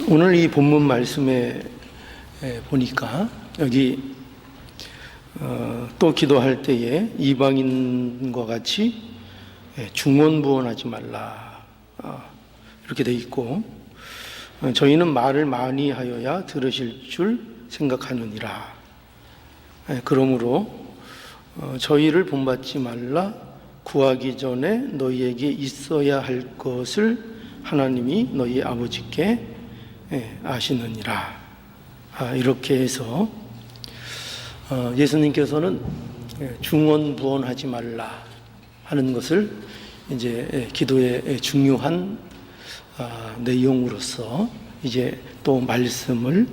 오늘 이 본문 말씀에 보니까 여기 또 기도할 때에 이방인과 같이 중언부언하지 말라 이렇게 돼 있고, 저희는 말을 많이 하여야 들으실 줄 생각하느니라. 그러므로 저희를 본받지 말라. 구하기 전에 너희에게 있어야 할 것을 하나님이 너희 아버지께 아시느니라. 이렇게 해서 예수님께서는 중언부언하지 말라 하는 것을 이제 기도의 중요한 내용으로서 이제 또 말씀을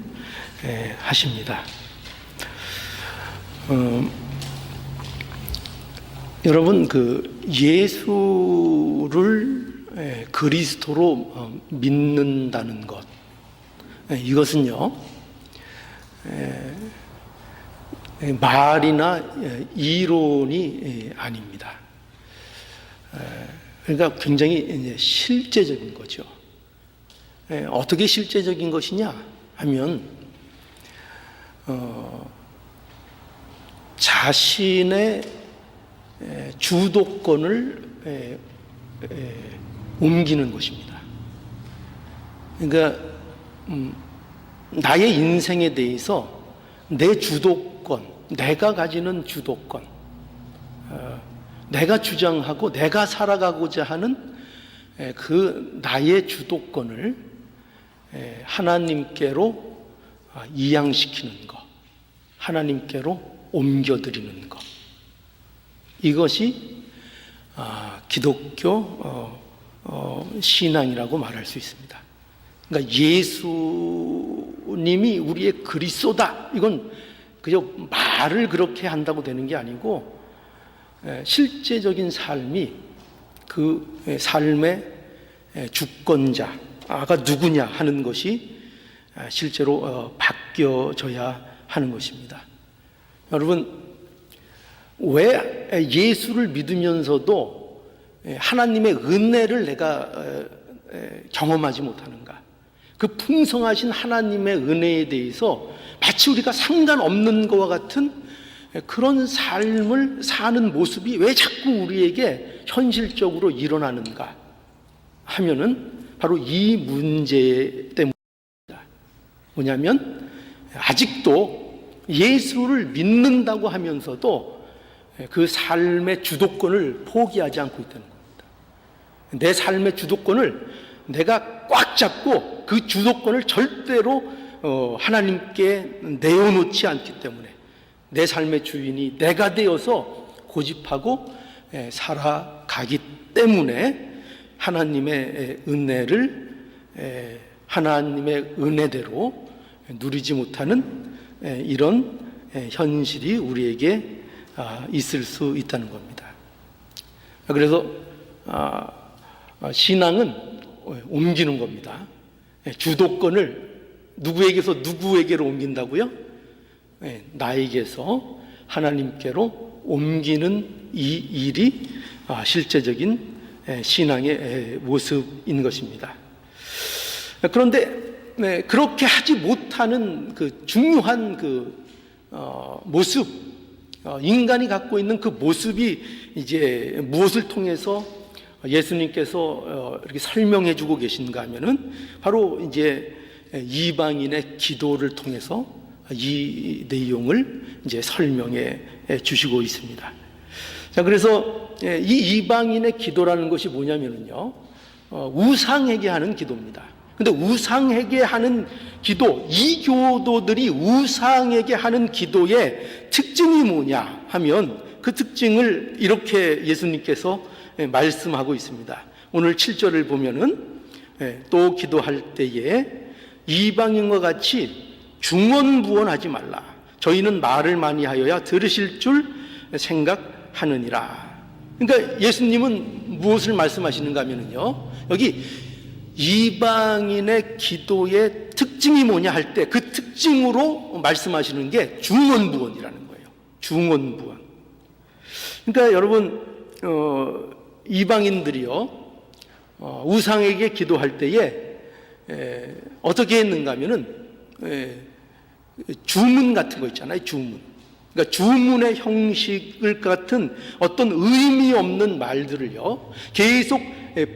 하십니다. 여러분, 그 예수를 그리스도로 믿는다는 것, 이것은요 말이나 이론이 아닙니다. 그러니까 굉장히 이제 실제적인 거죠. 어떻게 실제적인 것이냐 하면 자신의 주도권을 옮기는 것입니다. 그러니까 나의 인생에 대해서 내 주도권, 내가 가지는 주도권, 내가 주장하고 내가 살아가고자 하는 그 나의 주도권을 하나님께로 이양시키는 것, 하나님께로 옮겨드리는 것, 이것이 기독교 신앙이라고 말할 수 있습니다. 그러니까 예수님이 우리의 그리스도다, 이건 그저 말을 그렇게 한다고 되는 게 아니고 실제적인 삶이 그 삶의 주권자가 누구냐 하는 것이 실제로 바뀌어져야 하는 것입니다. 여러분, 왜 예수를 믿으면서도 하나님의 은혜를 내가 경험하지 못하는가? 그 풍성하신 하나님의 은혜에 대해서 마치 우리가 상관없는 것과 같은 그런 삶을 사는 모습이 왜 자꾸 우리에게 현실적으로 일어나는가 하면은 바로 이 문제 때문입니다. 뭐냐면 아직도 예수를 믿는다고 하면서도 그 삶의 주도권을 포기하지 않고 있다는 겁니다. 내 삶의 주도권을 내가 꽉 잡고 그 주도권을 절대로 하나님께 내어놓지 않기 때문에 내 삶의 주인이 내가 되어서 고집하고 살아가기 때문에 하나님의 은혜를 하나님의 은혜대로 누리지 못하는 이런 현실이 우리에게 있을 수 있다는 겁니다. 그래서 신앙은 옮기는 겁니다. 주도권을 누구에게서 누구에게로 옮긴다고요? 나에게서 하나님께로 옮기는 이 일이 실제적인 신앙의 모습인 것입니다. 그런데 그렇게 하지 못하는 그 중요한 그 모습, 인간이 갖고 있는 그 모습이 이제 무엇을 통해서 예수님께서 이렇게 설명해 주고 계신가 하면은 바로 이제 이방인의 기도를 통해서 이 내용을 이제 설명해 주시고 있습니다. 자, 그래서 이 이방인의 기도라는 것이 뭐냐면요, 우상에게 하는 기도입니다. 근데 우상에게 하는 기도, 이 교도들이 우상에게 하는 기도의 특징이 뭐냐 하면 그 특징을 이렇게 예수님께서 말씀하고 있습니다. 오늘 7절을 보면은 또 기도할 때에 이방인과 같이 중언부언하지 말라. 저희는 말을 많이 하여야 들으실 줄 생각하느니라. 그러니까 예수님은 무엇을 말씀하시는가 하면요, 여기 이방인의 기도의 특징이 뭐냐 할 때 그 특징으로 말씀하시는 게 중언부언이라는 거예요. 중언부언. 그러니까 여러분, 이방인들이요, 우상에게 기도할 때에 어떻게 했는가 하면은 주문 같은 거 있잖아요. 주문. 그러니까 주문의 형식을 같은 어떤 의미 없는 말들을요 계속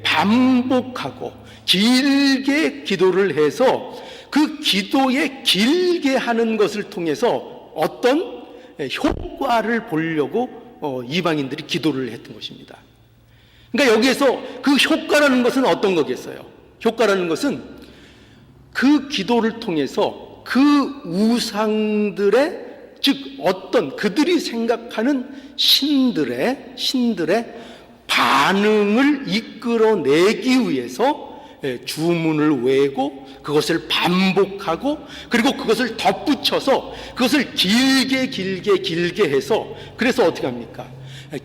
반복하고 길게 기도를 해서 그 기도에 길게 하는 것을 통해서 어떤 효과를 보려고 이방인들이 기도를 했던 것입니다. 그러니까 여기에서 그 효과라는 것은 어떤 거겠어요? 효과라는 것은 그 기도를 통해서 그 우상들의, 즉 어떤 그들이 생각하는 신들의 반응을 이끌어내기 위해서 주문을 외고 그것을 반복하고 그리고 그것을 덧붙여서 그것을 길게 해서, 그래서 어떻게 합니까?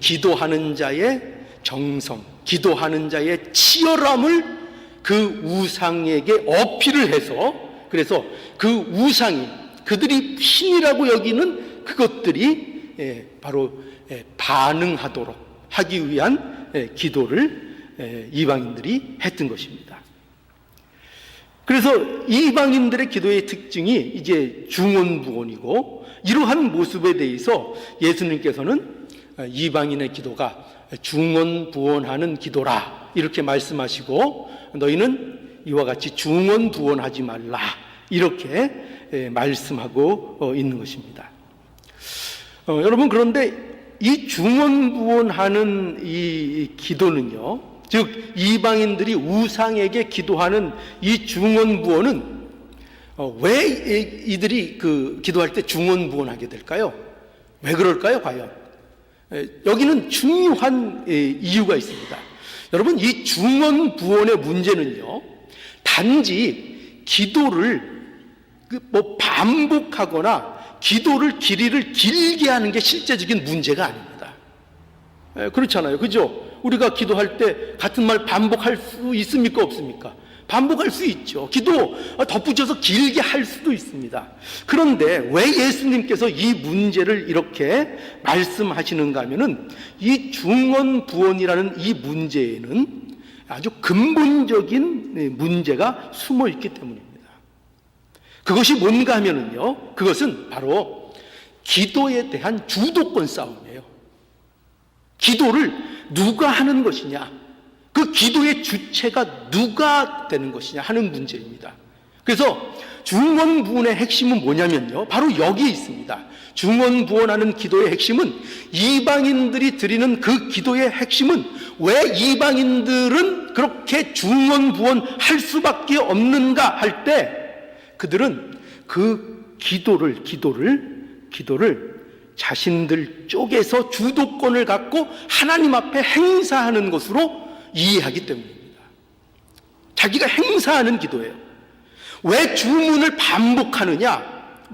기도하는 자의 정성, 기도하는 자의 치열함을 그 우상에게 어필을 해서, 그래서 그 우상이 그들이 신이라고 여기는 그것들이 바로 반응하도록 하기 위한 기도를 이방인들이 했던 것입니다. 그래서 이방인들의 기도의 특징이 이제 중언부언이고, 이러한 모습에 대해서 예수님께서는 이방인의 기도가 중언부언하는 기도라 이렇게 말씀하시고, 너희는 이와 같이 중언부언하지 말라 이렇게 말씀하고 있는 것입니다. 여러분, 그런데 이 중언부언하는 이 기도는요, 즉 이방인들이 우상에게 기도하는 이 중언부언은 왜 이들이 기도할 때 중언부언하게 될까요? 왜 그럴까요, 과연? 여기는 중요한 이유가 있습니다. 여러분, 이 중언부언의 문제는요, 단지 기도를 반복하거나 기도를 길이를 길게 하는 게 실제적인 문제가 아닙니다. 그렇잖아요, 그죠? 우리가 기도할 때 같은 말 반복할 수 있습니까, 없습니까? 반복할 수 있죠. 기도 덧붙여서 길게 할 수도 있습니다. 그런데 왜 예수님께서 이 문제를 이렇게 말씀하시는가 하면은 이 중언부언이라는 이 문제에는 아주 근본적인 문제가 숨어 있기 때문입니다. 그것이 뭔가 하면은요, 그것은 바로 기도에 대한 주도권 싸움이에요. 기도를 누가 하는 것이냐, 그 기도의 주체가 누가 되는 것이냐 하는 문제입니다. 그래서 중언부언의 핵심은 뭐냐면요, 바로 여기에 있습니다. 중언부언하는 기도의 핵심은, 이방인들이 드리는 그 기도의 핵심은, 왜 이방인들은 그렇게 중언부언할 수밖에 없는가 할 때, 그들은 그 기도를 자신들 쪽에서 주도권을 갖고 하나님 앞에 행사하는 것으로 이해하기 때문입니다. 자기가 행사하는 기도예요. 왜 주문을 반복하느냐?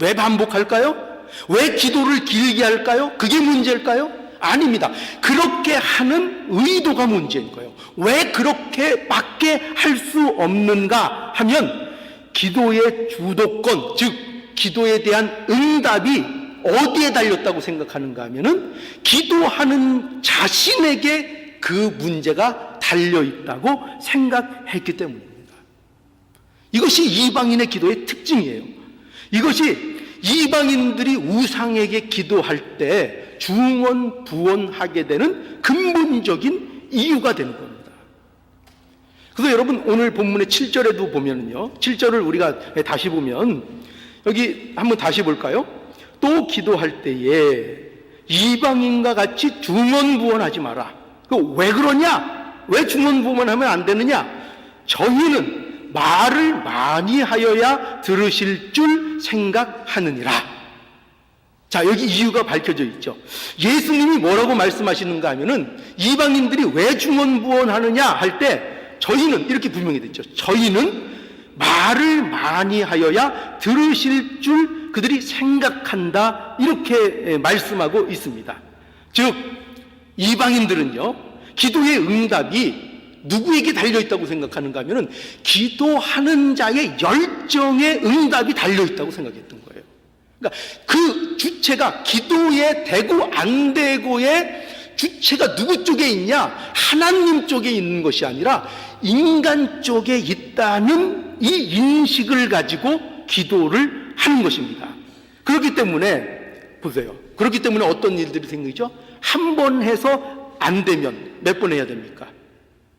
왜 반복할까요? 왜 기도를 길게 할까요? 그게 문제일까요? 아닙니다. 그렇게 하는 의도가 문제인 거예요. 왜 그렇게밖에 할 수 없는가 하면, 기도의 주도권, 즉 기도에 대한 응답이 어디에 달렸다고 생각하는가 하면은 기도하는 자신에게 그 문제가 달려있다고 생각했기 때문입니다. 이것이 이방인의 기도의 특징이에요. 이것이 이방인들이 우상에게 기도할 때 중언부언하게 되는 근본적인 이유가 되는 겁니다. 그래서 여러분, 오늘 본문의 7절에도 보면은요, 7절을 우리가 다시 보면, 여기 한번 다시 볼까요? 또 기도할 때에 이방인과 같이 중언부언하지 마라. 왜 그러냐? 왜 중언부언하면 안 되느냐? 저희는 말을 많이 하여야 들으실 줄 생각하느니라. 자, 여기 이유가 밝혀져 있죠. 예수님이 뭐라고 말씀하시는가 하면은, 이방인들이 왜 중언부언하느냐 할 때 저희는 이렇게 분명히 됐죠. 저희는 말을 많이 하여야 들으실 줄 그들이 생각한다, 이렇게 말씀하고 있습니다. 즉 이방인들은요, 기도의 응답이 누구에게 달려있다고 생각하는가 하면은 기도하는 자의 열정의 응답이 달려있다고 생각했던 거예요. 그러니까 그 주체가, 기도에 되고 안 되고의 주체가 누구 쪽에 있냐? 하나님 쪽에 있는 것이 아니라 인간 쪽에 있다는 이 인식을 가지고 기도를 하는 것입니다. 그렇기 때문에 보세요. 그렇기 때문에 어떤 일들이 생기죠? 한 번 해서 안 되면 몇 번 해야 됩니까?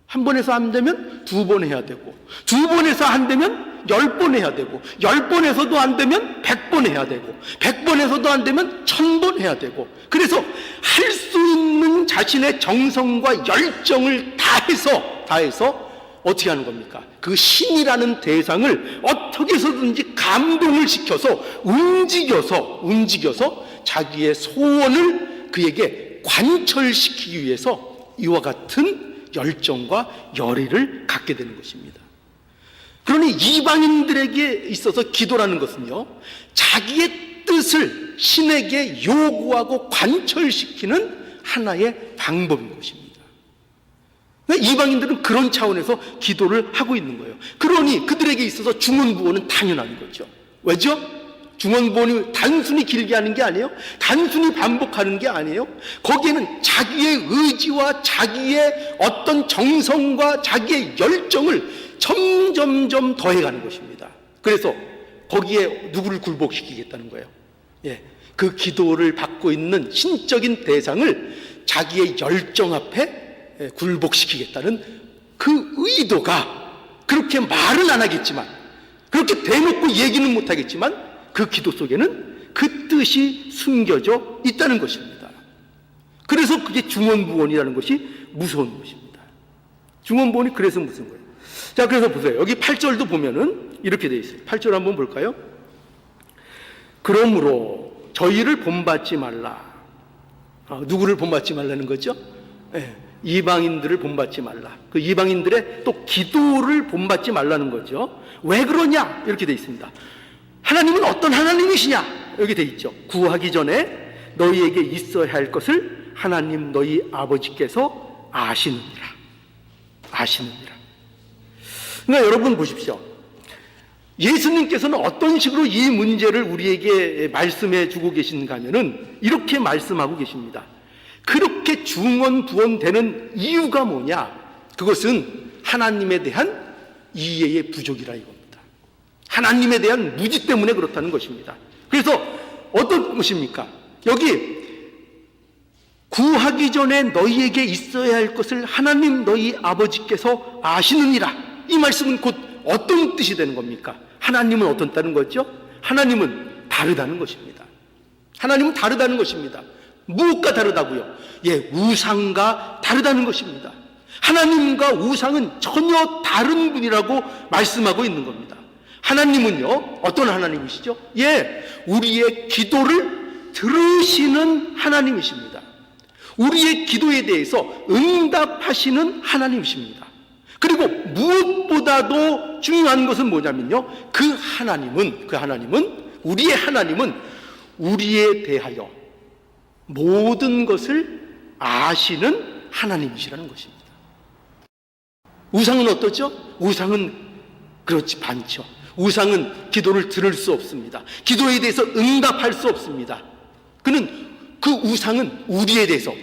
한 번 해서 안 되면 2번 해야 되고, 2번 해서 안 되면 10번 해야 되고, 10번 해서도 안 되면 100번 해야 되고, 100번 해서도 안 되면 1000번 해야 되고, 그래서 할 수 있는 자신의 정성과 열정을 다해서 어떻게 하는 겁니까? 그 신이라는 대상을 어떻게 해서든지 감동을 시켜서 움직여서 자기의 소원을 그에게 관철시키기 위해서 이와 같은 열정과 열의를 갖게 되는 것입니다. 그러니 이방인들에게 있어서 기도라는 것은요, 자기의 뜻을 신에게 요구하고 관철시키는 하나의 방법인 것입니다. 이방인들은 그런 차원에서 기도를 하고 있는 거예요. 그러니 그들에게 있어서 중언부언은 당연한 거죠. 왜죠? 중언부언이 단순히 길게 하는 게 아니에요. 단순히 반복하는 게 아니에요. 거기에는 자기의 의지와 자기의 어떤 정성과 자기의 열정을 점점점 더해가는 것입니다. 그래서 거기에 누구를 굴복시키겠다는 거예요? 그 기도를 받고 있는 신적인 대상을 자기의 열정 앞에 굴복시키겠다는 그 의도가, 그렇게 말은 안 하겠지만, 그렇게 대놓고 얘기는 못 하겠지만, 그 기도 속에는 그 뜻이 숨겨져 있다는 것입니다. 그래서 그게 중언부언이라는 것이 무서운 것입니다. 중언부언이 그래서 무서운 거예요. 자, 그래서 보세요. 여기 8절도 보면은 이렇게 되어 있어요. 8절 한번 볼까요? 그러므로 저희를 본받지 말라. 누구를 본받지 말라는 거죠? 이방인들을 본받지 말라. 그 이방인들의 또 기도를 본받지 말라는 거죠. 왜 그러냐? 이렇게 되어 있습니다. 하나님은 어떤 하나님이시냐? 여기 되어 있죠. 구하기 전에 너희에게 있어야 할 것을 하나님 너희 아버지께서 아시느니라. 그러니까 여러분 보십시오. 예수님께서는 어떤 식으로 이 문제를 우리에게 말씀해 주고 계신가 하면은 이렇게 말씀하고 계십니다. 그렇게 중언부언되는 이유가 뭐냐? 그것은 하나님에 대한 이해의 부족이라 이겁니다. 하나님에 대한 무지 때문에 그렇다는 것입니다. 그래서 어떤 것입니까? 여기 구하기 전에 너희에게 있어야 할 것을 하나님 너희 아버지께서 아시느니라. 이 말씀은 곧 어떤 뜻이 되는 겁니까? 하나님은 어떻다는 거죠? 하나님은 다르다는 것입니다. 하나님은 다르다는 것입니다. 무엇과 다르다고요? 우상과 다르다는 것입니다. 하나님과 우상은 전혀 다른 분이라고 말씀하고 있는 겁니다. 하나님은요, 어떤 하나님이시죠? 우리의 기도를 들으시는 하나님이십니다. 우리의 기도에 대해서 응답하시는 하나님이십니다. 그리고 무엇보다도 중요한 것은 뭐냐면요, 그 하나님은 우리의 하나님은 우리에 대하여 모든 것을 아시는 하나님이시라는 것입니다. 우상은 어떻죠? 우상은 그렇지 않죠. 우상은 기도를 들을 수 없습니다. 기도에 대해서 응답할 수 없습니다. 그 우상은 우리에 대해서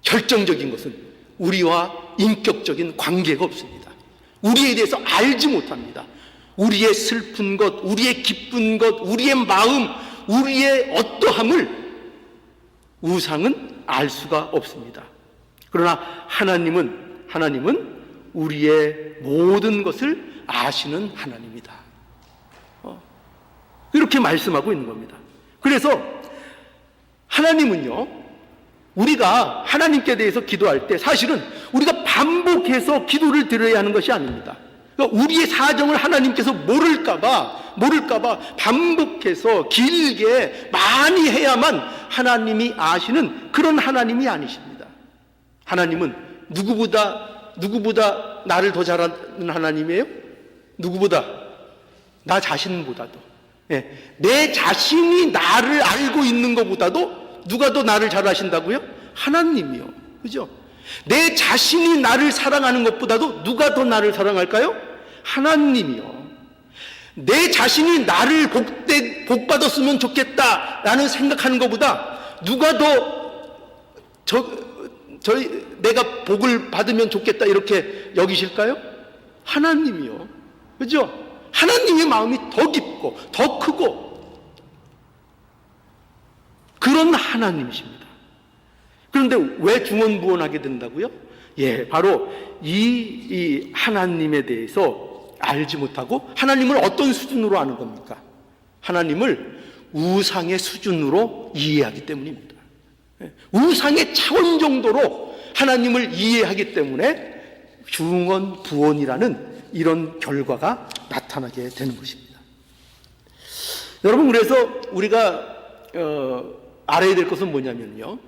결정적인 것은 우리와 인격적인 관계가 없습니다. 우리에 대해서 알지 못합니다. 우리의 슬픈 것, 우리의 기쁜 것, 우리의 마음, 우리의 어떠함을 우상은 알 수가 없습니다. 그러나 하나님은 우리의 모든 것을 아시는 하나님이다. 이렇게 말씀하고 있는 겁니다. 그래서 하나님은요, 우리가 하나님께 대해서 기도할 때 사실은 우리가 반복해서 기도를 드려야 하는 것이 아닙니다. 그러니까 우리의 사정을 하나님께서 모를까봐 반복해서 길게 많이 해야만 하나님이 아시는 그런 하나님이 아니십니다. 하나님은 누구보다 나를 더 잘 아는 하나님이에요? 누구보다? 나 자신보다도. 내 자신이 나를 알고 있는 것보다도 누가 더 나를 잘 아신다고요? 하나님이요. 그죠? 내 자신이 나를 사랑하는 것보다도 누가 더 나를 사랑할까요? 하나님이요. 내 자신이 나를 복받았으면 좋겠다라는 생각하는 것보다 누가 더 내가 복을 받으면 좋겠다 이렇게 여기실까요? 하나님이요. 그죠? 하나님의 마음이 더 깊고 더 크고 그런 하나님이십니다. 그런데 왜 중언부언하게 된다고요? 예, 바로 이 하나님에 대해서 알지 못하고 하나님을 어떤 수준으로 아는 겁니까? 하나님을 우상의 수준으로 이해하기 때문입니다. 우상의 차원 정도로 하나님을 이해하기 때문에 중언부언이라는 이런 결과가 나타나게 되는 것입니다. 여러분, 그래서 우리가 알아야 될 것은 뭐냐면요,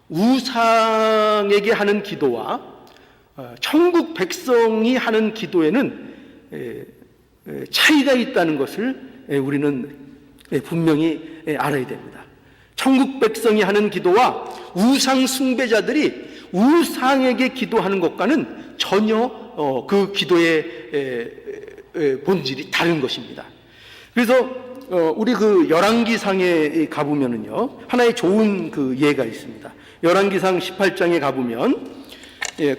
우상에게 하는 기도와 천국 백성이 하는 기도에는 차이가 있다는 것을 우리는 분명히 알아야 됩니다. 천국 백성이 하는 기도와 우상 숭배자들이 우상에게 기도하는 것과는 전혀 그 기도의 본질이 다른 것입니다. 그래서 우리 그 열왕기상에 가보면은요, 하나의 좋은 그 예가 있습니다. 열왕기상 18장에 가보면,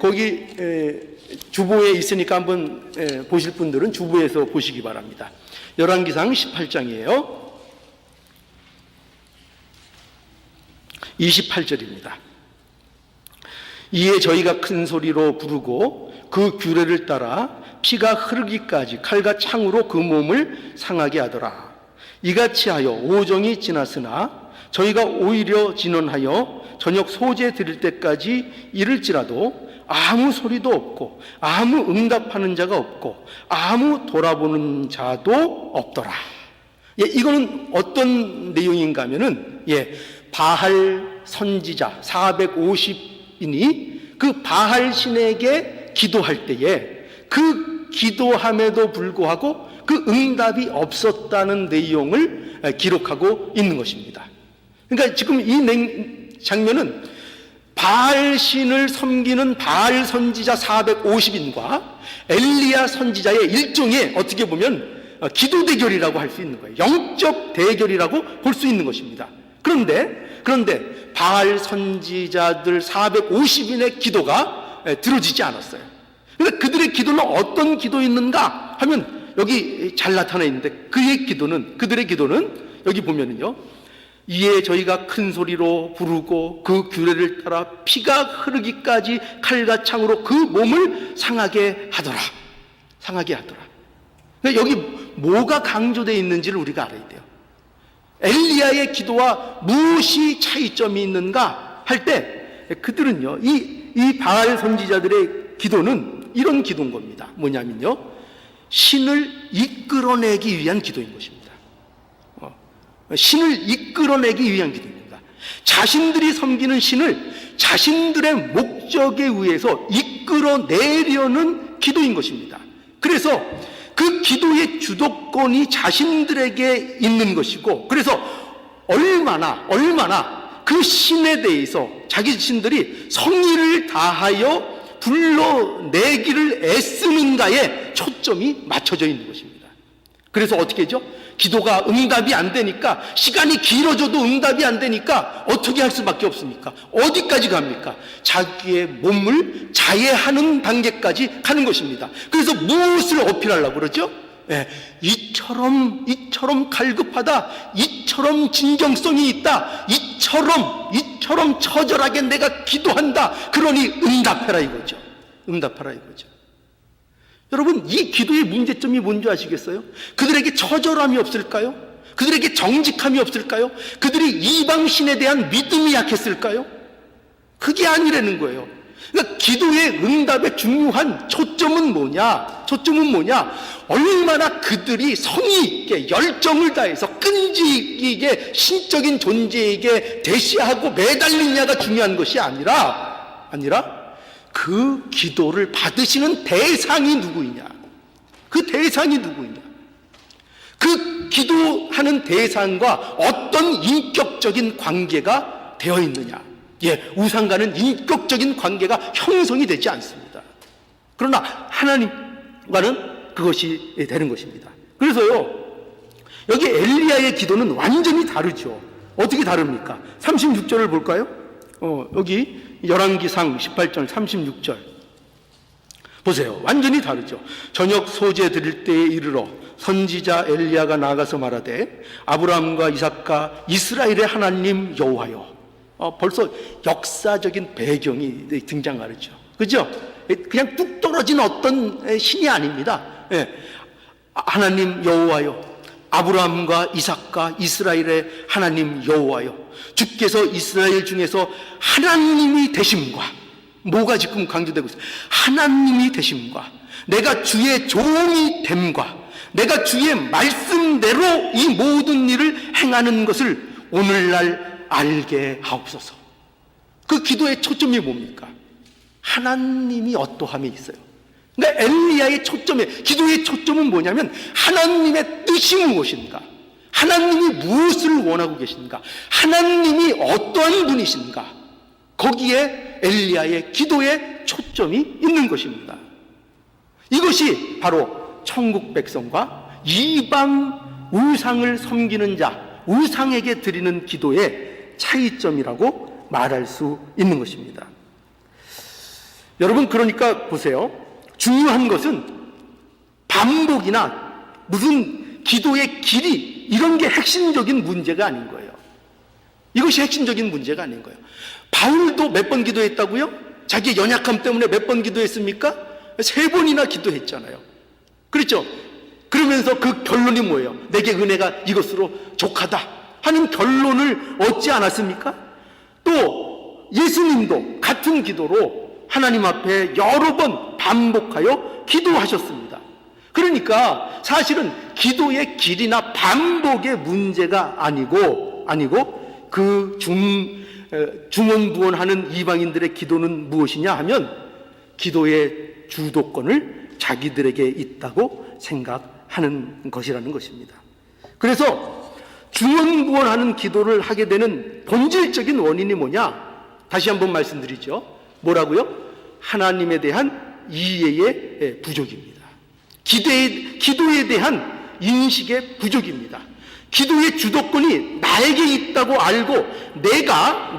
거기 주보에 있으니까 한번 보실 분들은 주보에서 보시기 바랍니다. 열왕기상 18장이에요. 28절입니다. 이에 저희가 큰 소리로 부르고 그 규례를 따라 피가 흐르기까지 칼과 창으로 그 몸을 상하게 하더라. 이같이 하여 오정이 지났으나 저희가 오히려 진언하여 저녁 소재 드릴 때까지 이를지라도 아무 소리도 없고 아무 응답하는 자가 없고 아무 돌아보는 자도 없더라. 예, 이거는 어떤 내용인가 하면은, 바할 선지자 450인이 그 바할 신에게 기도할 때에 그 기도함에도 불구하고 그 응답이 없었다는 내용을 기록하고 있는 것입니다. 그러니까 지금 이 장면은 바알 신을 섬기는 바알 선지자 450인과 엘리야 선지자의 일종의, 어떻게 보면 기도 대결이라고 할 수 있는 거예요. 영적 대결이라고 볼 수 있는 것입니다. 그런데 바알 선지자들 450인의 기도가 들어지지 않았어요. 그러니까 그들의 기도는 어떤 기도였는가 하면 여기 잘 나타나 있는데, 그들의 기도는 여기 보면은요, 이에 저희가 큰 소리로 부르고 그 규례를 따라 피가 흐르기까지 칼과 창으로 그 몸을 상하게 하더라. 그러니까 여기 뭐가 강조되어 있는지를 우리가 알아야 돼요. 엘리야의 기도와 무엇이 차이점이 있는가 할 때, 그들은요, 이 바알 선지자들의 기도는 이런 기도인 겁니다. 뭐냐면요, 신을 이끌어내기 위한 기도인 것입니다. 신을 이끌어내기 위한 기도입니다. 자신들이 섬기는 신을 자신들의 목적에 의해서 이끌어내려는 기도인 것입니다. 그래서 그 기도의 주도권이 자신들에게 있는 것이고, 그래서 얼마나 그 신에 대해서 자기 자신들이 성의를 다하여 불러내기를 애쓰는가에 초점이 맞춰져 있는 것입니다. 그래서 어떻게 하죠? 기도가 응답이 안 되니까, 시간이 길어져도 응답이 안 되니까 어떻게 할 수밖에 없습니까? 어디까지 갑니까? 자기의 몸을 자해하는 단계까지 가는 것입니다. 그래서 무엇을 어필하려고 그러죠? 이처럼 갈급하다, 이처럼 진정성이 있다, 이처럼 처절하게 내가 기도한다, 그러니 응답해라 이거죠. 여러분, 이 기도의 문제점이 뭔지 아시겠어요? 그들에게 처절함이 없을까요? 그들에게 정직함이 없을까요? 그들이 이방신에 대한 믿음이 약했을까요? 그게 아니라는 거예요. 그러니까 기도의 응답의 중요한 초점은 뭐냐? 얼마나 그들이 성의 있게 열정을 다해서 끈질기게 신적인 존재에게 대시하고 매달리냐가 중요한 것이 아니라 그 기도를 받으시는 대상이 누구이냐? 그 기도하는 대상과 어떤 인격적인 관계가 되어 있느냐? 우상과는 인격적인 관계가 형성이 되지 않습니다. 그러나 하나님과는 그것이 되는 것입니다. 그래서요, 여기 엘리야의 기도는 완전히 다르죠. 어떻게 다릅니까? 36절을 볼까요? 여기 열왕기상 18절 36절. 보세요. 완전히 다르죠. 저녁 소재 드릴 때에 이르러 선지자 엘리야가 나가서 말하되 아브라함과 이삭과 이스라엘의 하나님 여호와여. 벌써 역사적인 배경이 등장하죠. 그죠? 그냥 뚝 떨어진 어떤 신이 아닙니다. 하나님 여호와여, 아브라함과 이삭과 이스라엘의 하나님 여호와여, 주께서 이스라엘 중에서 하나님이 되심과, 뭐가 지금 강조되고 있어요? 하나님이 되심과, 내가 주의 종이 됨과, 내가 주의 말씀대로 이 모든 일을 행하는 것을 오늘날 알게 하옵소서. 그 기도의 초점이 뭡니까? 하나님이 어떠함에 있어요. 그러니까 엘리야의 초점에, 기도의 초점은 뭐냐면 하나님의 뜻이 무엇인가, 하나님이 무엇을 원하고 계신가, 하나님이 어떠한 분이신가, 거기에 엘리야의 기도의 초점이 있는 것입니다. 이것이 바로 천국 백성과 이방 우상을 섬기는 자, 우상에게 드리는 기도의 차이점이라고 말할 수 있는 것입니다. 여러분, 그러니까 보세요. 중요한 것은 반복이나 무슨 기도의 길이, 이런 게 핵심적인 문제가 아닌 거예요. 이것이 핵심적인 문제가 아닌 거예요. 바울도 몇 번 기도했다고요? 자기의 연약함 때문에 몇 번 기도했습니까? 3번이나 기도했잖아요. 그렇죠? 그러면서 그 결론이 뭐예요? 내게 은혜가 이것으로 족하다 하는 결론을 얻지 않았습니까? 또 예수님도 같은 기도로 하나님 앞에 여러 번 반복하여 기도하셨습니다. 그러니까 사실은 기도의 길이나 반복의 문제가 아니고 그 중언부언하는 이방인들의 기도는 무엇이냐 하면 기도의 주도권을 자기들에게 있다고 생각하는 것이라는 것입니다. 그래서 중언부언하는 기도를 하게 되는 본질적인 원인이 뭐냐? 다시 한번 말씀드리죠. 뭐라고요? 하나님에 대한 이해의 부족입니다. 기도에 대한 인식의 부족입니다. 기도의 주도권이 나에게 있다고 알고 내가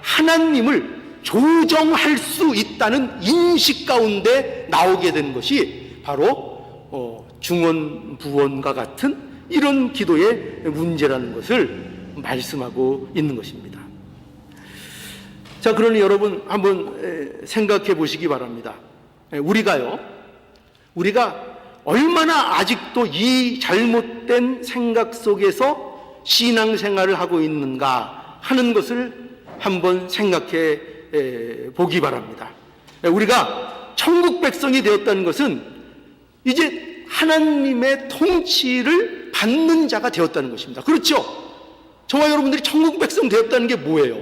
하나님을 조정할 수 있다는 인식 가운데 나오게 되는 것이 바로 중언부언과 같은 이런 기도의 문제라는 것을 말씀하고 있는 것입니다. 자, 그러니 여러분 한번 생각해 보시기 바랍니다. 우리가 얼마나 아직도 이 잘못된 생각 속에서 신앙생활을 하고 있는가 하는 것을 한번 생각해 보기 바랍니다. 우리가 천국 백성이 되었다는 것은 이제 하나님의 통치를 받는 자가 되었다는 것입니다. 그렇죠? 저와 여러분들이 천국 백성 되었다는 게 뭐예요?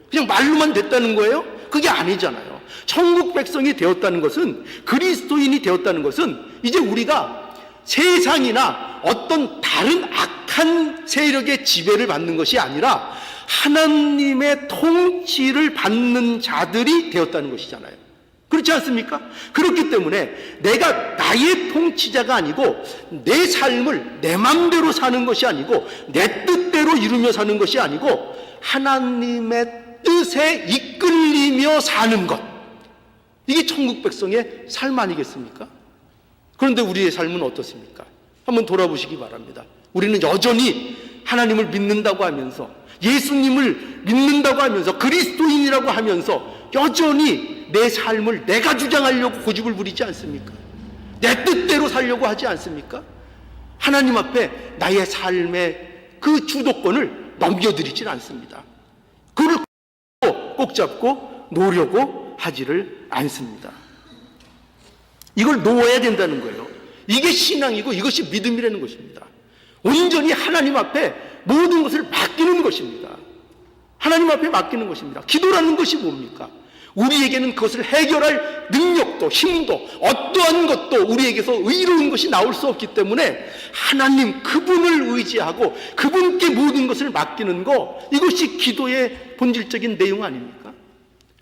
그냥 말로만 됐다는 거예요? 그게 아니잖아요. 천국 백성이 되었다는 것은, 그리스도인이 되었다는 것은 이제 우리가 세상이나 어떤 다른 악한 세력의 지배를 받는 것이 아니라 하나님의 통치를 받는 자들이 되었다는 것이잖아요. 그렇지 않습니까? 그렇기 때문에 내가 나의 통치자가 아니고 내 삶을 내 맘대로 사는 것이 아니고 내 뜻대로 이루며 사는 것이 아니고 하나님의 뜻에 이끌리며 사는 것, 이게 천국 백성의 삶 아니겠습니까? 그런데 우리의 삶은 어떻습니까? 한번 돌아보시기 바랍니다. 우리는 여전히 하나님을 믿는다고 하면서, 예수님을 믿는다고 하면서, 그리스도인이라고 하면서 여전히 내 삶을 내가 주장하려고 고집을 부리지 않습니까? 내 뜻대로 살려고 하지 않습니까? 하나님 앞에 나의 삶의 그 주도권을 넘겨드리질 않습니다. 그걸 꼭 잡고 놓으려고 하지를 않습니다. 이걸 놓아야 된다는 거예요. 이게 신앙이고 이것이 믿음이라는 것입니다. 온전히 하나님 앞에 모든 것을 맡기는 것입니다. 하나님 앞에 맡기는 것입니다. 기도라는 것이 뭡니까? 우리에게는 그것을 해결할 능력도 힘도 어떠한 것도 우리에게서 의로운 것이 나올 수 없기 때문에 하나님 그분을 의지하고 그분께 모든 것을 맡기는 거, 이것이 기도의 본질적인 내용 아닙니까?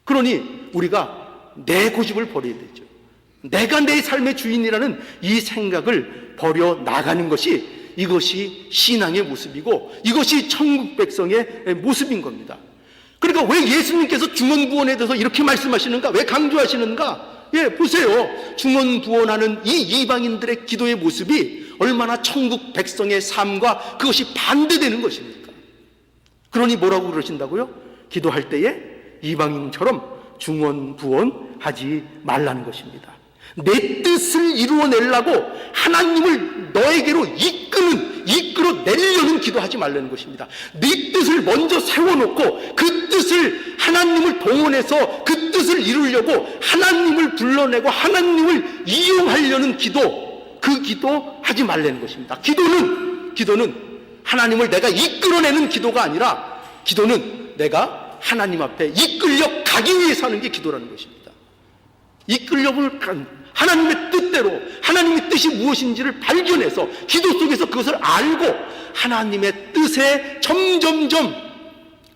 그러니 우리가 내 고집을 버려야 되죠. 내가 내 삶의 주인이라는 이 생각을 버려 나가는 것이, 이것이 신앙의 모습이고 이것이 천국 백성의 모습인 겁니다. 그러니까 왜 예수님께서 중언부원에 대해서 이렇게 말씀하시는가? 왜 강조하시는가? 예, 보세요. 중언부원하는 이 이방인들의 기도의 모습이 얼마나 천국 백성의 삶과 그것이 반대되는 것입니까? 그러니 뭐라고 그러신다고요? 기도할 때에 이방인처럼 중언부원하지 말라는 것입니다. 내 뜻을 이루어내려고 하나님을 너에게로 이끌어내려는 기도하지 말라는 것입니다. 네 뜻을 먼저 세워놓고 그 뜻을 하나님을 동원해서 그 뜻을 이루려고 하나님을 불러내고 하나님을 이용하려는 기도, 그 기도 하지 말라는 것입니다. 기도는 하나님을 내가 이끌어내는 기도가 아니라 기도는 내가 하나님 앞에 이끌려 가기 위해서 하는 게 기도라는 것입니다. 이끌려을 하나님의 뜻대로 하나님의 뜻이 무엇인지를 발견해서 기도 속에서 그것을 알고 하나님의 뜻에 점점점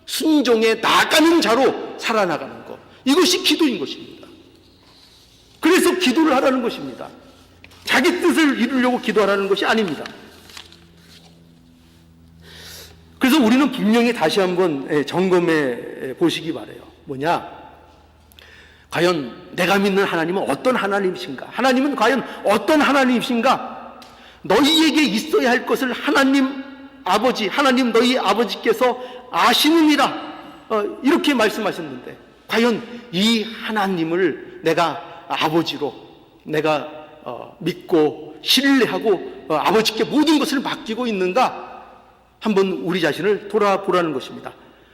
순종해 나가는 자로 살아나가는 것, 이것이 기도인 것입니다. 그래서 기도를 하라는 것입니다. 자기 뜻을 이루려고 기도하라는 것이 아닙니다. 그래서 우리는 분명히 다시 한번 점검해 보시기 바라요. 뭐냐? 과연 내가 믿는 하나님은 어떤 하나님이신가? 하나님은 과연 어떤 하나님이신가? 너희에게 있어야 할 것을 하나님 너희 아버지께서 아시느니라, 이렇게 말씀하셨는데, 과연 이 하나님을 내가 아버지로 내가 믿고 신뢰하고 아버지께 모든 것을 맡기고 있는가? 한번 우리 자신을 돌아보라는 것입니다.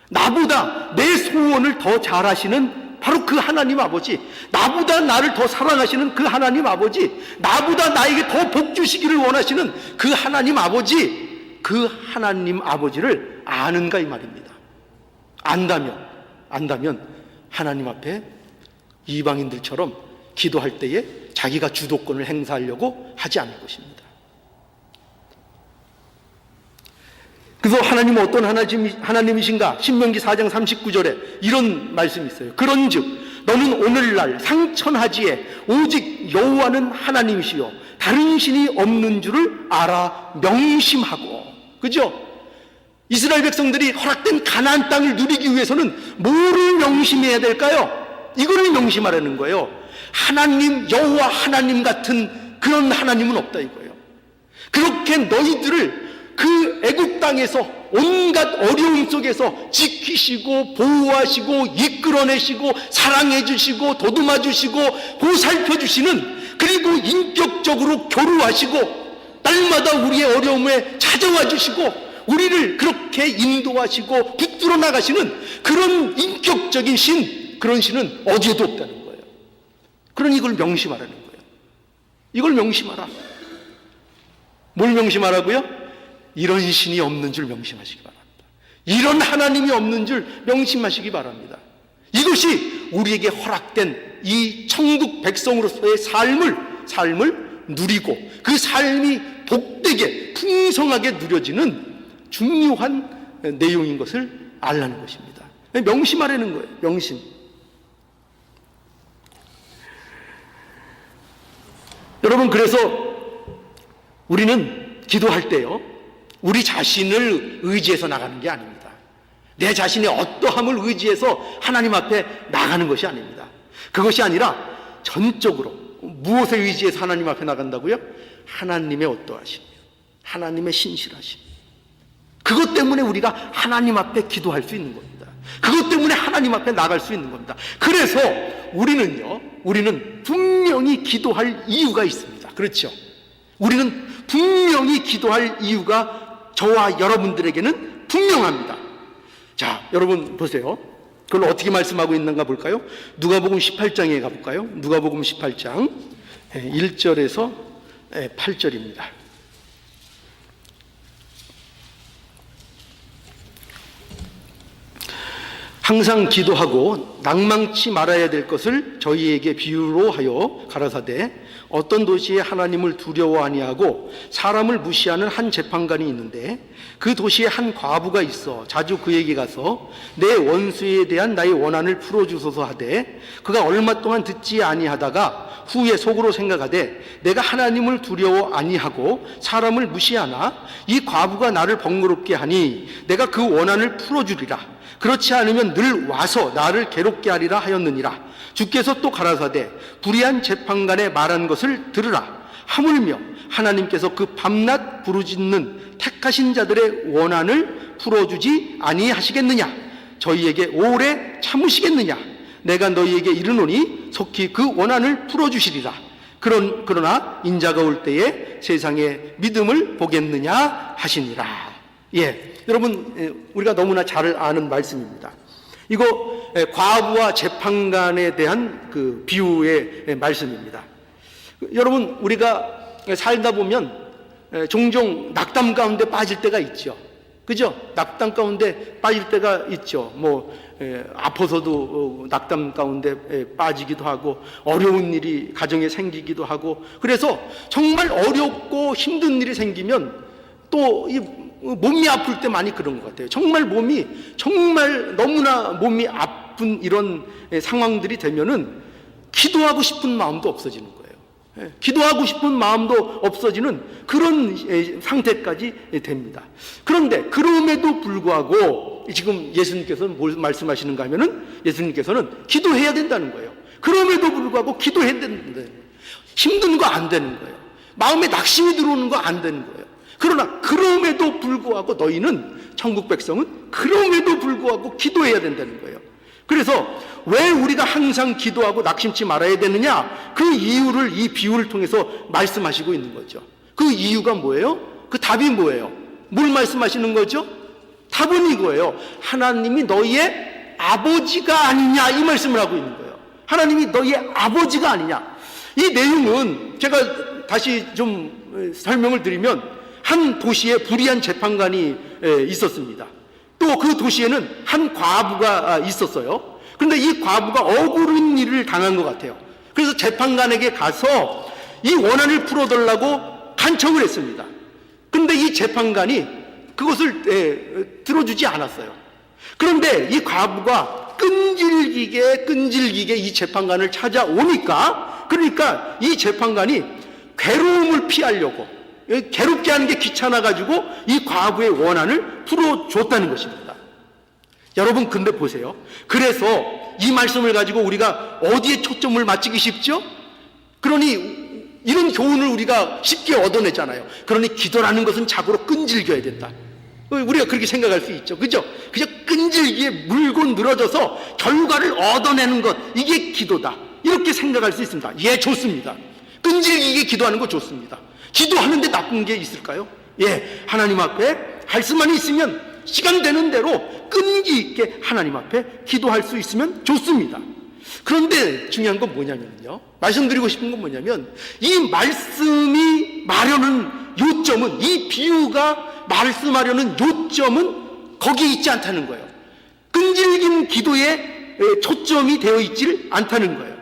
나보다 내 소원을 더 잘 아시는 바로 그 하나님 아버지, 나보다 나를 더 사랑하시는 그 하나님 아버지, 나보다 나에게 더 복 주시기를 원하시는 그 하나님 아버지를 아는가 이 말입니다. 안다면 하나님 앞에 이방인들처럼 기도할 때에 자기가 주도권을 행사하려고 하지 않을 것입니다. 그래서 하나님은 어떤 하나님이신가? 신명기 4장 39절에 이런 말씀이 있어요. 그런즉 너는 오늘날 상천하지에 오직 여호와는 하나님이시요 다른 신이 없는 줄을 알아 명심하고. 그죠? 이스라엘 백성들이 허락된 가나안 땅을 누리기 위해서는 뭐를 명심해야 될까요? 이거를 명심하라는 거예요. 하나님, 여호와 하나님 같은 그런 하나님은 없다 이거예요. 그렇게 너희들을 그 애국 땅에서 온갖 어려움 속에서 지키시고 보호하시고 이끌어내시고 사랑해 주시고 도듬어 주시고 보살펴 주시는, 그리고 인격적으로 교류하시고 날마다 우리의 어려움에 찾아와 주시고 우리를 그렇게 인도하시고 붙들어 나가시는 그런 인격적인 신, 그런 신은 어디에도 없다는 거예요. 그러니 이걸 명심하라는 거예요. 이걸 명심하라. 뭘 명심하라고요? 이런 신이 없는 줄 명심하시기 바랍니다. 이런 하나님이 없는 줄 명심하시기 바랍니다. 이것이 우리에게 허락된 이 천국 백성으로서의 삶을 누리고 그 삶이 복되게 풍성하게 누려지는 중요한 내용인 것을 알라는 것입니다. 명심하라는 거예요. 명심. 여러분, 그래서 우리는 기도할 때요, 우리 자신을 의지해서 나가는 게 아닙니다. 내 자신의 어떠함을 의지해서 하나님 앞에 나가는 것이 아닙니다. 그것이 아니라 전적으로 무엇에 의지해서 하나님 앞에 나간다고요? 하나님의 어떠하심, 하나님의 신실하심, 그것 때문에 우리가 하나님 앞에 기도할 수 있는 겁니다. 그것 때문에 하나님 앞에 나갈 수 있는 겁니다. 그래서 우리는 분명히 기도할 이유가 있습니다. 그렇죠? 우리는 분명히 기도할 이유가 저와 여러분들에게는 분명합니다. 자, 여러분 보세요. 그걸 어떻게 말씀하고 있는가 볼까요? 누가복음 18장에 가볼까요? 누가복음 18장 1절에서 8절입니다. 항상 기도하고 낭망치 말아야 될 것을 저희에게 비유로 하여 가라사대 어떤 도시에 하나님을 두려워 아니하고 사람을 무시하는 한 재판관이 있는데, 그 도시에 한 과부가 있어 자주 그에게 가서 내 원수에 대한 나의 원한을 풀어주소서 하되, 그가 얼마 동안 듣지 아니하다가 후에 속으로 생각하되 내가 하나님을 두려워 아니하고 사람을 무시하나 이 과부가 나를 번거롭게 하니 내가 그 원한을 풀어주리라. 그렇지 않으면 늘 와서 나를 괴롭게 하리라 하였느니라. 주께서 또 가라사대 불의한 재판관의 말한 것을 들으라. 하물며 하나님께서 그 밤낮 부르짖는 택하신 자들의 원한을 풀어주지 아니하시겠느냐? 저희에게 오래 참으시겠느냐? 내가 너희에게 이르노니 속히 그 원한을 풀어주시리라. 그러나 인자가 올 때에 세상의 믿음을 보겠느냐 하시니라. 여러분, 우리가 너무나 잘 아는 말씀입니다. 이거 과부와 재판관에 대한 그 비유의 말씀입니다. 여러분, 우리가 살다 보면 종종 낙담 가운데 빠질 때가 있죠. 그죠? 낙담 가운데 빠질 때가 있죠. 아파서도 낙담 가운데 빠지기도 하고, 어려운 일이 가정에 생기기도 하고, 그래서 정말 어렵고 힘든 일이 생기면 또 이 몸이 아플 때 많이 그런 것 같아요. 정말 너무나 몸이 아픈 이런 상황들이 되면은 기도하고 싶은 마음도 없어지는 거예요. 기도하고 싶은 마음도 없어지는 그런 상태까지 됩니다. 그런데 그럼에도 불구하고 지금 예수님께서는 뭘 말씀하시는가 하면은, 예수님께서는 기도해야 된다는 거예요. 그럼에도 불구하고 기도해야 된다는 거예요. 힘든 거 안 되는 거예요. 마음에 낙심이 들어오는 거 안 되는 거예요. 그러나 그럼에도 불구하고 너희는, 천국 백성은 그럼에도 불구하고 기도해야 된다는 거예요. 그래서 왜 우리가 항상 기도하고 낙심치 말아야 되느냐, 그 이유를 이 비유를 통해서 말씀하시고 있는 거죠. 그 이유가 뭐예요? 그 답이 뭐예요? 뭘 말씀하시는 거죠? 답은 이거예요. 하나님이 너희의 아버지가 아니냐, 이 말씀을 하고 있는 거예요. 하나님이 너희의 아버지가 아니냐. 이 내용은 제가 다시 좀 설명을 드리면, 한 도시에 불의한 재판관이 있었습니다. 또 그 도시에는 한 과부가 있었어요. 그런데 이 과부가 억울한 일을 당한 것 같아요. 그래서 재판관에게 가서 이 원한을 풀어달라고 간청을 했습니다. 그런데 이 재판관이 그것을 들어주지 않았어요. 그런데 이 과부가 끈질기게 이 재판관을 찾아오니까, 그러니까 이 재판관이 괴로움을 피하려고, 괴롭게 하는 게 귀찮아가지고 이 과부의 원한을 풀어줬다는 것입니다. 여러분, 근데 보세요. 그래서 이 말씀을 가지고 우리가 어디에 초점을 맞추기 쉽죠? 그러니 이런 교훈을 우리가 쉽게 얻어내잖아요. 그러니 기도라는 것은 자고로 끈질겨야 된다. 우리가 그렇게 생각할 수 있죠. 그죠? 그저 끈질기게 물고 늘어져서 결과를 얻어내는 것, 이게 기도다. 이렇게 생각할 수 있습니다. 좋습니다. 끈질기게 기도하는 거 좋습니다. 기도하는데 나쁜 게 있을까요? 하나님 앞에 할 수만 있으면 시간 되는 대로 끈기 있게 하나님 앞에 기도할 수 있으면 좋습니다. 그런데 중요한 건 뭐냐면요, 말씀드리고 싶은 건 뭐냐면, 이 말씀이 말하는 요점은, 이 비유가 말씀하려는 요점은 거기에 있지 않다는 거예요. 끈질긴 기도에 초점이 되어 있지 않다는 거예요.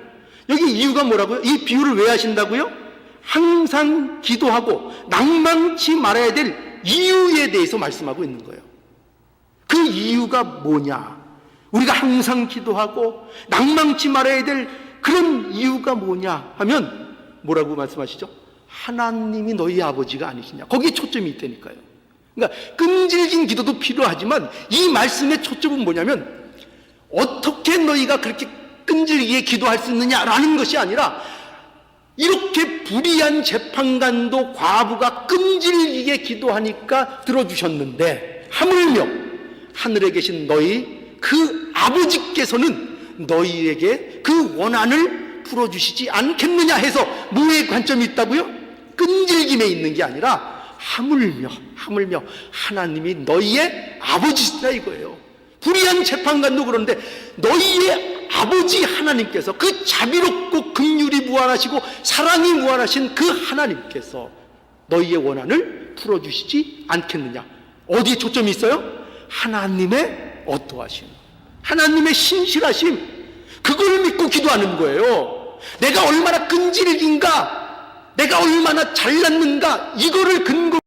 여기 이유가 뭐라고요? 이 비유를 왜 하신다고요? 항상 기도하고 낭망치 말아야 될 이유에 대해서 말씀하고 있는 거예요. 그 이유가 뭐냐? 우리가 항상 기도하고 낭망치 말아야 될 그런 이유가 뭐냐 하면 뭐라고 말씀하시죠? 하나님이 너희 아버지가 아니시냐. 거기에 초점이 있다니까요. 그러니까 끈질긴 기도도 필요하지만 이 말씀의 초점은 뭐냐면, 어떻게 너희가 그렇게 끈질기게 기도할 수 있느냐라는 것이 아니라, 이렇게 불의한 재판관도 과부가 끈질기게 기도하니까 들어주셨는데, 하물며 하늘에 계신 너희 그 아버지께서는 너희에게 그 원한을 풀어주시지 않겠느냐 해서, 뭐의 관점이 있다고요? 끈질김에 있는 게 아니라 하물며 하나님이 너희의 아버지시다 이거예요. 불의한 재판관도 그런데 너희의 아버지 하나님께서, 그 자비롭고 긍휼이 무한하시고 사랑이 무한하신 그 하나님께서 너희의 원한을 풀어주시지 않겠느냐. 어디에 초점이 있어요? 하나님의 어떠하심, 하나님의 신실하심, 그걸 믿고 기도하는 거예요. 내가 얼마나 끈질긴가, 내가 얼마나 잘났는가 이거를 근거로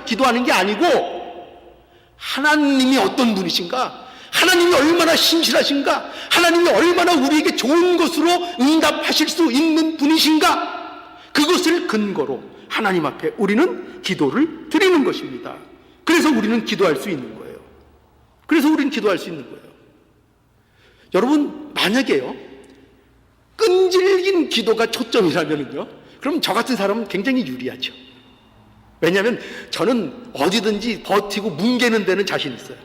기도하는 게 아니고 하나님이 어떤 분이신가, 하나님이 얼마나 신실하신가, 하나님이 얼마나 우리에게 좋은 것으로 응답하실 수 있는 분이신가, 그것을 근거로 하나님 앞에 우리는 기도를 드리는 것입니다. 그래서 우리는 기도할 수 있는 거예요. 그래서 우리는 기도할 수 있는 거예요. 여러분, 만약에요 끈질긴 기도가 초점이라면요, 그럼 저 같은 사람은 굉장히 유리하죠. 왜냐하면 저는 어디든지 버티고 뭉개는 데는 자신 있어요.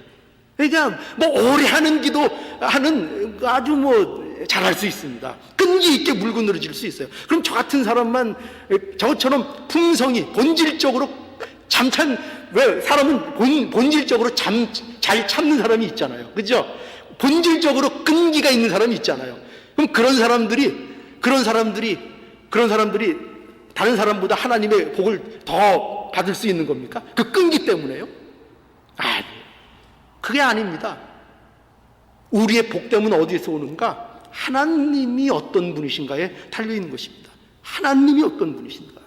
그러니까 뭐 오래 하는 기도하는 아주 뭐 잘할 수 있습니다. 끈기 있게 물고 늘어질 수 있어요. 그럼 저 같은 사람만 저처럼 품성이 본질적으로 왜 사람은 본질적으로 잘 참는 사람이 있잖아요. 그죠? 본질적으로 끈기가 있는 사람이 있잖아요. 그럼 그런 사람들이 다른 사람보다 하나님의 복을 더 받을 수 있는 겁니까? 그 끈기 때문에요? 아니, 그게 아닙니다. 우리의 복됨은 어디에서 오는가? 하나님이 어떤 분이신가에 달려있는 것입니다. 하나님이 어떤 분이신가?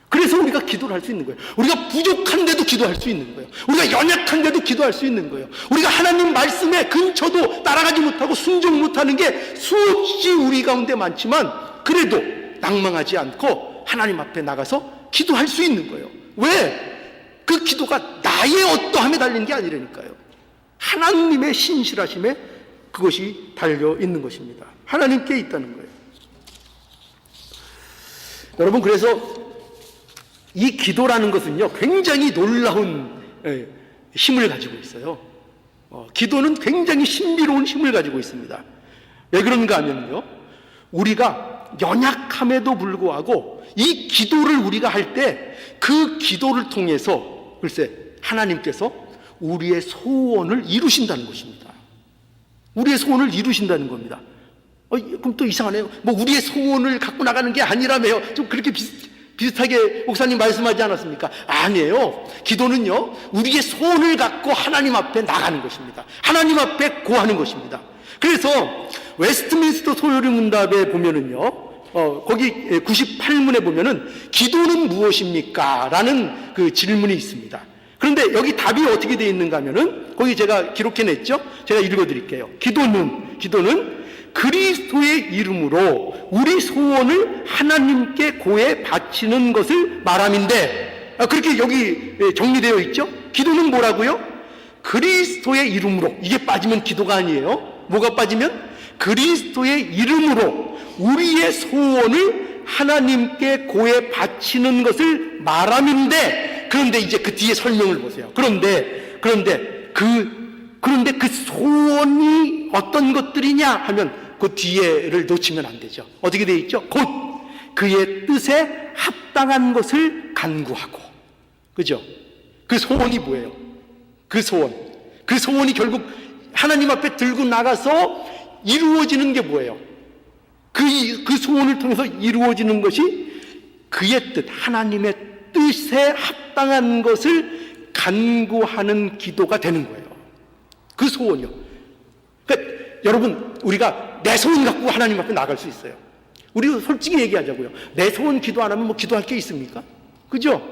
그래서 우리가 기도를 할 수 있는 거예요. 우리가 부족한데도 기도할 수 있는 거예요. 우리가 연약한데도 기도할 수 있는 거예요. 우리가 하나님 말씀에 근처도 따라가지 못하고 순종 못하는 게 수없이 우리 가운데 많지만 그래도 낭망하지 않고 하나님 앞에 나가서 기도할 수 있는 거예요. 왜? 그 기도가 나의 어떠함에 달린 게 아니라니까요. 하나님의 신실하심에 그것이 달려있는 것입니다. 하나님께 있다는 거예요. 여러분, 그래서 이 기도라는 것은요 굉장히 놀라운 힘을 가지고 있어요. 기도는 굉장히 신비로운 힘을 가지고 있습니다. 왜 그런가 하면요, 우리가 연약함에도 불구하고 이 기도를 우리가 할 때 그 기도를 통해서 글쎄 하나님께서 우리의 소원을 이루신다는 것입니다. 우리의 소원을 이루신다는 겁니다. 그럼 또 이상하네요. 뭐 우리의 소원을 갖고 나가는 게 아니라며요. 좀 그렇게 비슷하게 목사님 말씀하지 않았습니까? 아니에요. 기도는요 우리의 소원을 갖고 하나님 앞에 나가는 것입니다. 하나님 앞에 고하는 것입니다. 그래서 웨스트민스터 소요리 문답에 보면은요 거기 98문에 보면은 기도는 무엇입니까? 라는 그 질문이 있습니다. 그런데 여기 답이 어떻게 되어 있는가 하면은 거기 제가 기록해냈죠. 제가 읽어드릴게요. 기도는 그리스도의 이름으로 우리 소원을 하나님께 고해 바치는 것을 말함인데, 그렇게 여기 정리되어 있죠. 기도는 뭐라고요? 그리스도의 이름으로. 이게 빠지면 기도가 아니에요. 뭐가 빠지면? 그리스도의 이름으로 우리의 소원을 하나님께 고해 바치는 것을 말함인데, 그런데 이제 그 뒤에 설명을 보세요. 그런데 그 소원이 어떤 것들이냐 하면 그 뒤에를 놓치면 안 되죠. 어떻게 되어 있죠? 곧 그의 뜻에 합당한 것을 간구하고. 그죠? 그 소원이 뭐예요? 그 소원이 결국 하나님 앞에 들고 나가서 이루어지는 게 뭐예요? 그 소원을 통해서 이루어지는 것이 그의 뜻, 하나님의 뜻에 합당한 것을 간구하는 기도가 되는 거예요. 그 소원이요. 그러니까 여러분, 우리가 내 소원 갖고 하나님 앞에 나갈 수 있어요. 우리 솔직히 얘기하자고요. 내 소원 기도 안 하면 뭐 기도할 게 있습니까? 그죠?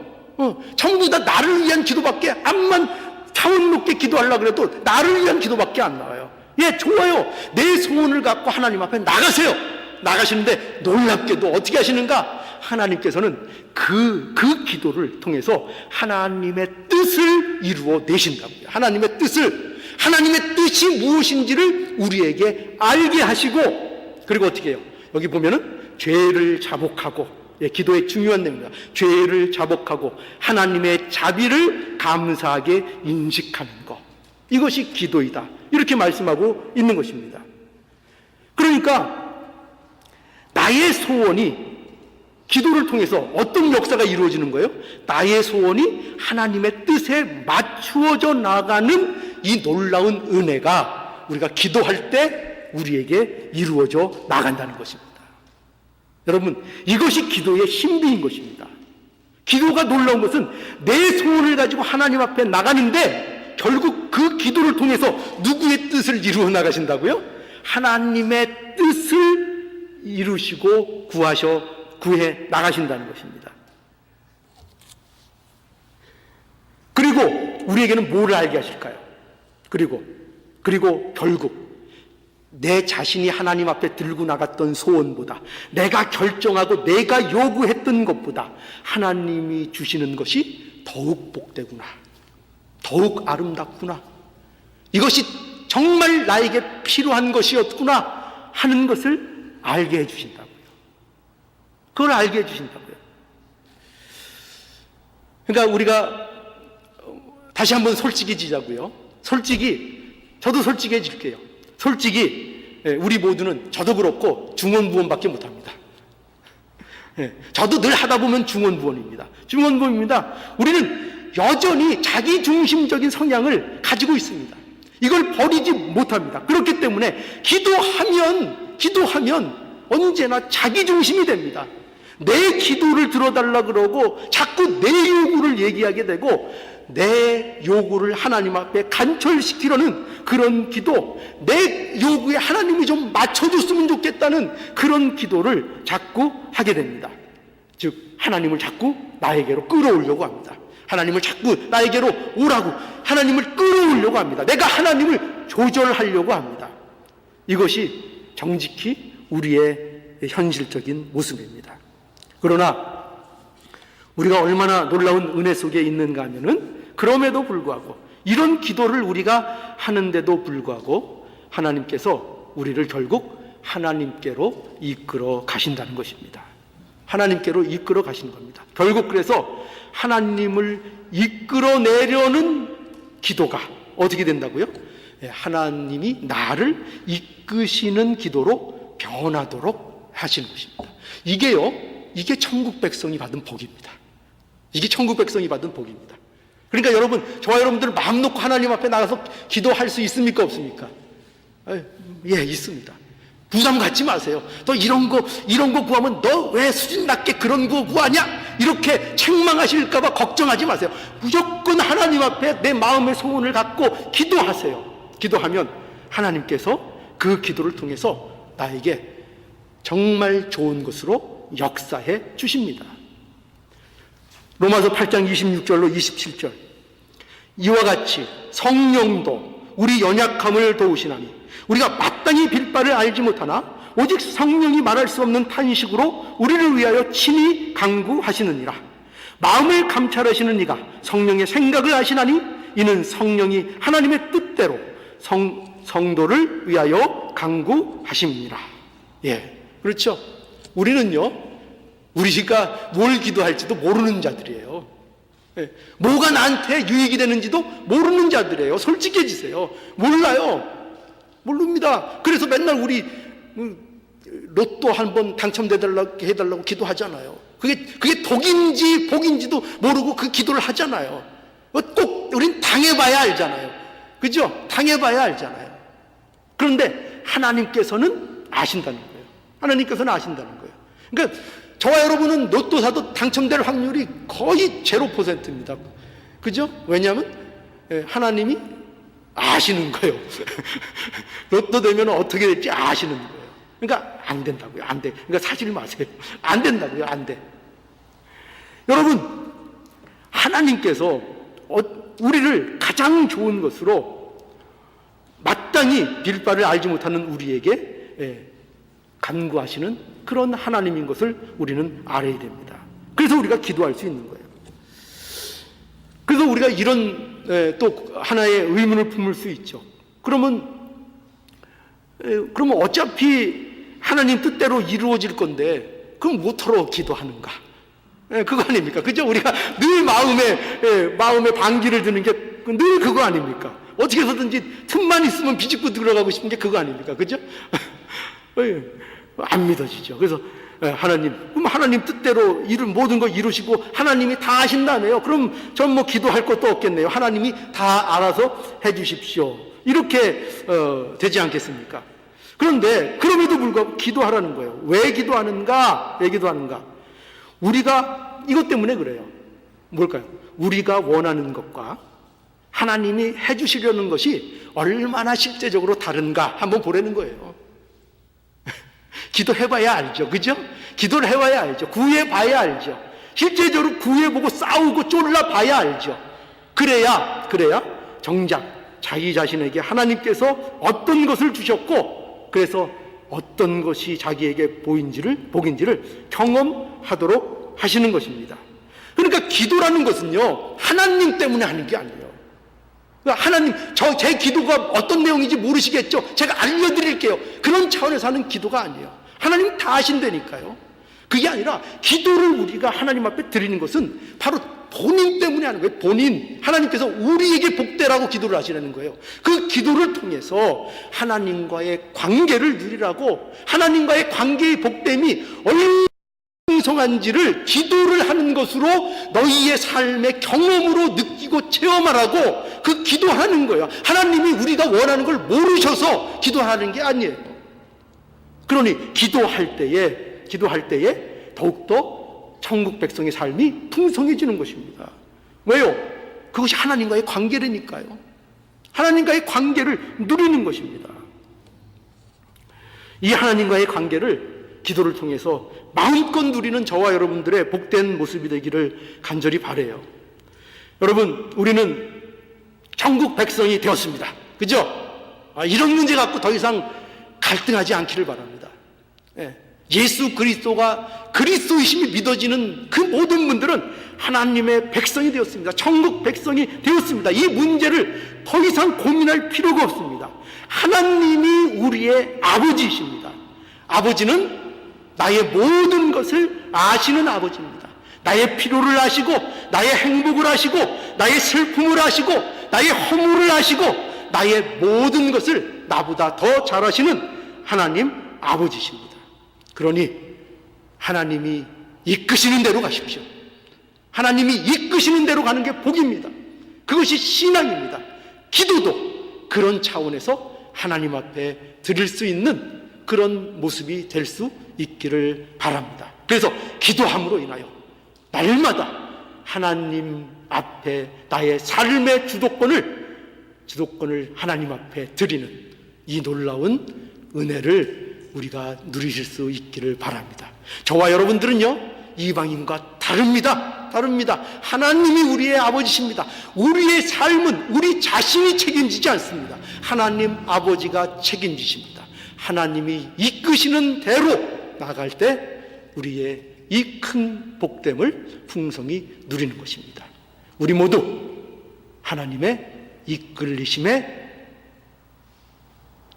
전부 다 나를 위한 기도밖에, 암만 차원 높게 기도하려고 그래도 나를 위한 기도밖에 안 나와요. 예, 좋아요. 내 소원을 갖고 하나님 앞에 나가세요. 나가시는데 놀랍게도 어떻게 하시는가? 하나님께서는 그 기도를 통해서 하나님의 뜻을 이루어 내신다고요. 하나님의 뜻이 무엇인지를 우리에게 알게 하시고, 그리고 어떻게 해요? 여기 보면은 죄를 자복하고, 기도의 중요한 내용입니다. 죄를 자복하고 하나님의 자비를 감사하게 인식하는 것, 이것이 기도이다, 이렇게 말씀하고 있는 것입니다. 그러니까 나의 소원이 기도를 통해서 어떤 역사가 이루어지는 거예요? 나의 소원이 하나님의 뜻에 맞추어져 나가는 이 놀라운 은혜가 우리가 기도할 때 우리에게 이루어져 나간다는 것입니다. 여러분, 이것이 기도의 신비인 것입니다. 기도가 놀라운 것은 내 소원을 가지고 하나님 앞에 나가는데 결국 그 기도를 통해서 누구의 뜻을 이루어 나가신다고요? 하나님의 뜻을 이루시고 구하셔 구해 나가신다는 것입니다. 그리고 우리에게는 뭘 알게 하실까요? 그리고 결국 내 자신이 하나님 앞에 들고 나갔던 소원보다, 내가 결정하고 내가 요구했던 것보다 하나님이 주시는 것이 더욱 복되구나, 더욱 아름답구나, 이것이 정말 나에게 필요한 것이었구나 하는 것을 알게 해주신다고요. 그걸 알게 해주신다고요. 그러니까 우리가 다시 한번 솔직해지자고요. 저도 솔직해질게요. 솔직히 우리 모두는, 저도 그렇고 중언부언밖에 못합니다. 저도 늘 하다 보면 중언부언입니다. 우리는 여전히 자기중심적인 성향을 가지고 있습니다. 이걸 버리지 못합니다. 그렇기 때문에 기도하면 언제나 자기중심이 됩니다. 내 기도를 들어달라 그러고 자꾸 내 요구를 얘기하게 되고, 내 요구를 하나님 앞에 간철시키려는 그런 기도, 내 요구에 하나님이 좀 맞춰줬으면 좋겠다는 그런 기도를 자꾸 하게 됩니다. 즉 하나님을 자꾸 나에게로 끌어오려고 합니다. 하나님을 자꾸 나에게로 오라고, 하나님을 끌어오려고 합니다. 내가 하나님을 조절하려고 합니다. 이것이 정직히 우리의 현실적인 모습입니다. 그러나 우리가 얼마나 놀라운 은혜 속에 있는가 하면은, 그럼에도 불구하고, 이런 기도를 우리가 하는데도 불구하고 하나님께서 우리를 결국 하나님께로 이끌어 가신다는 것입니다. 하나님께로 이끌어 가시는 겁니다. 결국 그래서 하나님을 이끌어내려는 기도가 어떻게 된다고요? 하나님이 나를 이끄시는 기도로 변하도록 하시는 것입니다. 이게 천국 백성이 받은 복입니다. 이게 천국 백성이 받은 복입니다. 그러니까 여러분, 저와 여러분들 마음 놓고 하나님 앞에 나가서 기도할 수 있습니까, 없습니까? 예, 있습니다. 부담 갖지 마세요. 너 이런 거 구하면 너 왜 수준 낮게 그런 거 구하냐? 이렇게 책망하실까봐 걱정하지 마세요. 무조건 하나님 앞에 내 마음의 소원을 갖고 기도하세요. 기도하면 하나님께서 그 기도를 통해서 나에게 정말 좋은 것으로 역사해 주십니다. 로마서 8장 26절로 27절, 이와 같이 성령도 우리 연약함을 도우시나니 우리가 마땅히 빌 바를 알지 못하나 오직 성령이 말할 수 없는 탄식으로 우리를 위하여 친히 간구하시느니라. 마음을 감찰하시는 이가 성령의 생각을 아시나니 이는 성령이 하나님의 뜻대로 성도를 위하여 간구하십니다. 예, 그렇죠. 우리가 뭘 기도할지도 모르는 자들이에요. 예, 뭐가 나한테 유익이 되는지도 모르는 자들이에요. 솔직해지세요. 모릅니다. 그래서 맨날 우리 로또 한번 해달라고 기도하잖아요. 그게 독인지 복인지도 모르고 그 기도를 하잖아요. 꼭 우린 당해봐야 알잖아요. 그죠? 당해봐야 알잖아요. 그런데 하나님께서는 아신다는 거예요. 그러니까 저와 여러분은 로또 사도 당첨될 확률이 거의 0%입니다. 그죠? 왜냐하면 하나님이 아시는 거예요. 로또 되면 어떻게 될지 아시는 거예요. 그러니까 안 된다고요. 안 돼. 그러니까 사지 마세요. 안 된다고요. 안 돼. 여러분, 하나님께서 우리를 가장 좋은 것으로 마땅히 빌 바를 알지 못하는 우리에게 간구하시는 그런 하나님인 것을 우리는 알아야 됩니다. 그래서 우리가 기도할 수 있는 거예요. 그래서 우리가 이런 또 하나의 의문을 품을 수 있죠. 그러면 어차피 하나님 뜻대로 이루어질 건데 그럼 뭐하러 기도하는가? 그거 아닙니까? 그죠? 우리가 늘 마음에 반기를 드는 게 늘 그거 아닙니까? 어떻게 해서든지 틈만 있으면 비집고 들어가고 싶은 게 그거 아닙니까? 그죠? 안 믿어지죠. 그래서 그럼 하나님 뜻대로 모든 걸 이루시고 하나님이 다 하신다네요. 그럼 전 기도할 것도 없겠네요. 하나님이 다 알아서 해주십시오. 이렇게 되지 않겠습니까? 그런데 그럼에도 불구하고 기도하라는 거예요. 왜 기도하는가? 우리가 이것 때문에 그래요. 뭘까요? 우리가 원하는 것과 하나님이 해주시려는 것이 얼마나 실제적으로 다른가 한번 보라는 거예요. 기도해봐야 알죠. 그죠? 기도를 해봐야 알죠. 구해봐야 알죠. 실제적으로 구해보고 싸우고 쫄라봐야 알죠. 그래야 정작 자기 자신에게 하나님께서 어떤 것을 주셨고, 그래서 어떤 것이 자기에게 복인지를 경험하도록 하시는 것입니다. 그러니까 기도라는 것은요, 하나님 때문에 하는 게 아니에요. 하나님, 제 기도가 어떤 내용인지 모르시겠죠? 제가 알려드릴게요. 그런 차원에서 하는 기도가 아니에요. 하나님 다 아신다니까요. 그게 아니라 기도를 우리가 하나님 앞에 드리는 것은 바로 본인 때문에 하는 거예요. 본인. 하나님께서 우리에게 복되라고 기도를 하시라는 거예요. 그 기도를 통해서 하나님과의 관계를 누리라고, 하나님과의 관계의 복됨이 얼마나 풍성한지를 기도를 하는 것으로 너희의 삶의 경험으로 느끼고 체험하라고 그 기도하는 거예요. 하나님이 우리가 원하는 걸 모르셔서 기도하는 게 아니에요. 그러니 기도할 때에 더욱더 천국 백성의 삶이 풍성해지는 것입니다. 왜요? 그것이 하나님과의 관계라니까요. 하나님과의 관계를 누리는 것입니다. 이 하나님과의 관계를 기도를 통해서 마음껏 누리는 저와 여러분들의 복된 모습이 되기를 간절히 바라요. 여러분, 우리는 천국 백성이 되었습니다. 그죠? 이런 문제 갖고 더 이상 갈등하지 않기를 바랍니다. 예수 그리스도가 그리스도이심이 믿어지는 그 모든 분들은 하나님의 백성이 되었습니다. 천국 백성이 되었습니다. 이 문제를 더 이상 고민할 필요가 없습니다. 하나님이 우리의 아버지이십니다. 아버지는 나의 모든 것을 아시는 아버지입니다. 나의 필요를 아시고, 나의 행복을 아시고, 나의 슬픔을 아시고, 나의 허물을 아시고, 나의 모든 것을 나보다 더 잘 아시는 하나님 아버지십니다. 그러니 하나님이 이끄시는 대로 가십시오. 하나님이 이끄시는 대로 가는 게 복입니다. 그것이 신앙입니다. 기도도 그런 차원에서 하나님 앞에 드릴 수 있는 그런 모습이 될 수 있기를 바랍니다. 그래서 기도함으로 인하여 날마다 하나님 앞에 나의 삶의 주도권을 하나님 앞에 드리는 이 놀라운 은혜를 우리가 누리실 수 있기를 바랍니다. 저와 여러분들은요, 이방인과 다릅니다. 하나님이 우리의 아버지십니다. 우리의 삶은 우리 자신이 책임지지 않습니다. 하나님 아버지가 책임지십니다. 하나님이 이끄시는 대로 나아갈 때 우리의 이 큰 복됨을 풍성히 누리는 것입니다. 우리 모두 하나님의 이끌리심에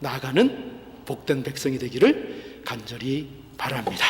나아가는 복된 백성이 되기를 간절히 바랍니다.